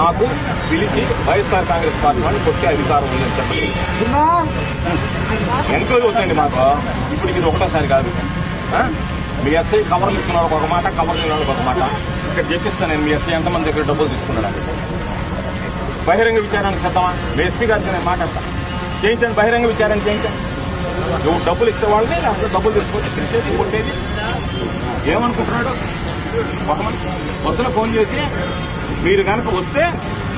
మాకు పిలిచి వైఎస్ఆర్ కాంగ్రెస్ పార్టీ వాళ్ళు కొట్టే అధికారం ఉందని చెప్పండి. ఎంక్వైరీ అవుతుందండి మాకు. ఇప్పుడు ఇది ఒకటోసారి కాదు. మీ ఎస్ఐ కవర్లు ఇస్తున్న వాళ్ళకి ఒక మాట, కవర్లు ఇన్న వాళ్ళకి ఒక మాట. ఇక్కడ చెప్పిస్తాను నేను మీ ఎస్ఐ ఎంతమంది దగ్గర డబ్బులు తీసుకున్నాడు. బహిరంగ విచారానికి సిద్ధమా? మీ ఎస్పీ గారికి నేను మాట్లాడతాను. చేయించండి, బహిరంగ విచారణ చేయించండి. నువ్వు డబ్బులు ఇచ్చే వాళ్ళని లేకపోతే డబ్బులు తీసుకొని పిలిచేది కొట్టేది ఏమనుకుంటున్నాడు? పొద్దున ఫోన్ చేసి మీరు కనుక వస్తే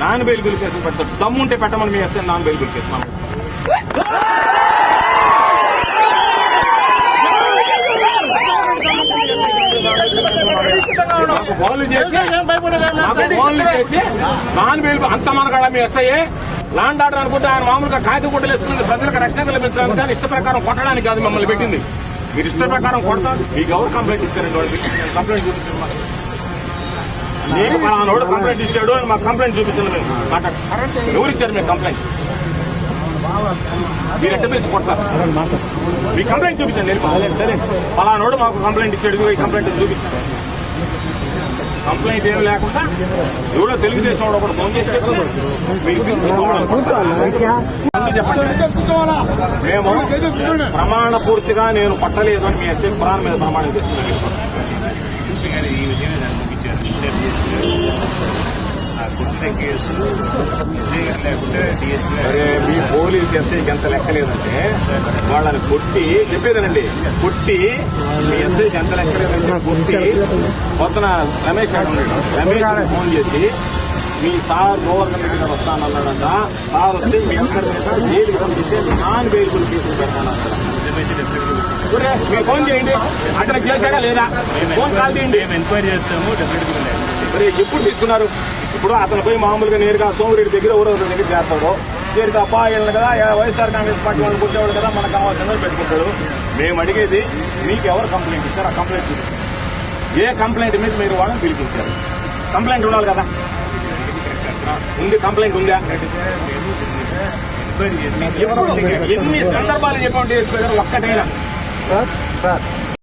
నాన్ బెయిలబుల్ కేసులు పెడతారు. దమ్ముంటే పెట్టమని మీ ఎస్ఐ నాన్ బెయిలబుల్ కేసు మనం ఫోన్లు చేసి నాన్ బెయిల్ అంత మనకాడ మీ ఎస్ఐఏ ల్యాండ్ ఆర్డర్ అనుకుంటే ఆయన మామూలుగా కాగిత గుడ్డలు వేసుకుని ప్రజలకు రక్షణ కల్పించడానికి కానీ ఇష్ట ప్రకారం కొట్టడానికి కాదు మిమ్మల్ని పెట్టింది. మీరు ఇష్ట ప్రకారం కొడతారు. మీకు ఎవరు కంప్లైంట్ ఇచ్చారండి? వాళ్ళకి కంప్లైంట్ చూపించారు. నేను పలానోడు కంప్లైంట్ ఇచ్చాడు అని మాకు కంప్లైంట్ చూపించాను. మేము మాట్లాడు ఎవరు ఇచ్చారు మీకు కంప్లైంట్? మీరు ఎట్ట పిలిచి కొడతారు? మీ కంప్లైంట్ చూపించండి. సరే పలానోడు మాకు కంప్లైంట్ ఇచ్చాడు, ఈ కంప్లైంట్ చూపించాను. కంప్లైంట్ ఏమి లేకుండా ఎవరో తెలుగుదేశం వాడు ఒకటి ఫోన్ చేసి చెప్పండి. మేము ప్రమాణ పూర్తిగా నేను పట్టలేదు అని మీ ఎస్ఐ పురాణ మీద ప్రమాణం చేస్తున్నాను. సరే మీ పోలీసు ఎస్ఐకి ఎంత లెక్కలేదంటే వాళ్ళని కొట్టి చెప్పేదనండి. కొట్టి మీ ఎస్ఐకి ఎంత లెక్కలేదంటే కొట్టి పొద్దున రమేష్ రమేష్ ఫోన్ చేసి మీ సార్ గవర్నర్ రెడ్డి గారు వస్తానన్నాడంట. సార్ వస్తే మీ అందరి మీద జైలు పంపిస్తే నాన్ బెయిలబుల్ కేసులు పెడతానంటారు. మీరు ఫోన్ చేయండి. అతనికి చేశాడా లేదా? ఫోన్ కాల్ చేయండి. మేము ఎంక్వైరీ చేస్తాము. మరి ఎప్పుడు తీసుకున్నారు? ఇప్పుడు అతను పోయి మామూలుగా నేరుగా సోమిరెడ్డి దగ్గర ఊరవ దగ్గర చేస్తాడు. నేరుగా అబ్బాయిలను కదా వైఎస్ఆర్ కాంగ్రెస్ పార్టీ వాళ్ళు కొట్టేవాడు కదా మనకు కావాల్సిన పెట్టుకుంటాడు. మేము అడిగేది మీకు ఎవరు కంప్లైంట్ ఇచ్చారు? ఆ కంప్లైంట్ చూపించారు. ఏ కంప్లైంట్ మీద మీరు వాళ్ళని పిలిపించారు? కంప్లైంట్ ఉండాలి కదా. ఉంది, కంప్లైంట్ ఉందా? ఎన్ని సందర్భాలు చెప్పండి ఒక్కటైనా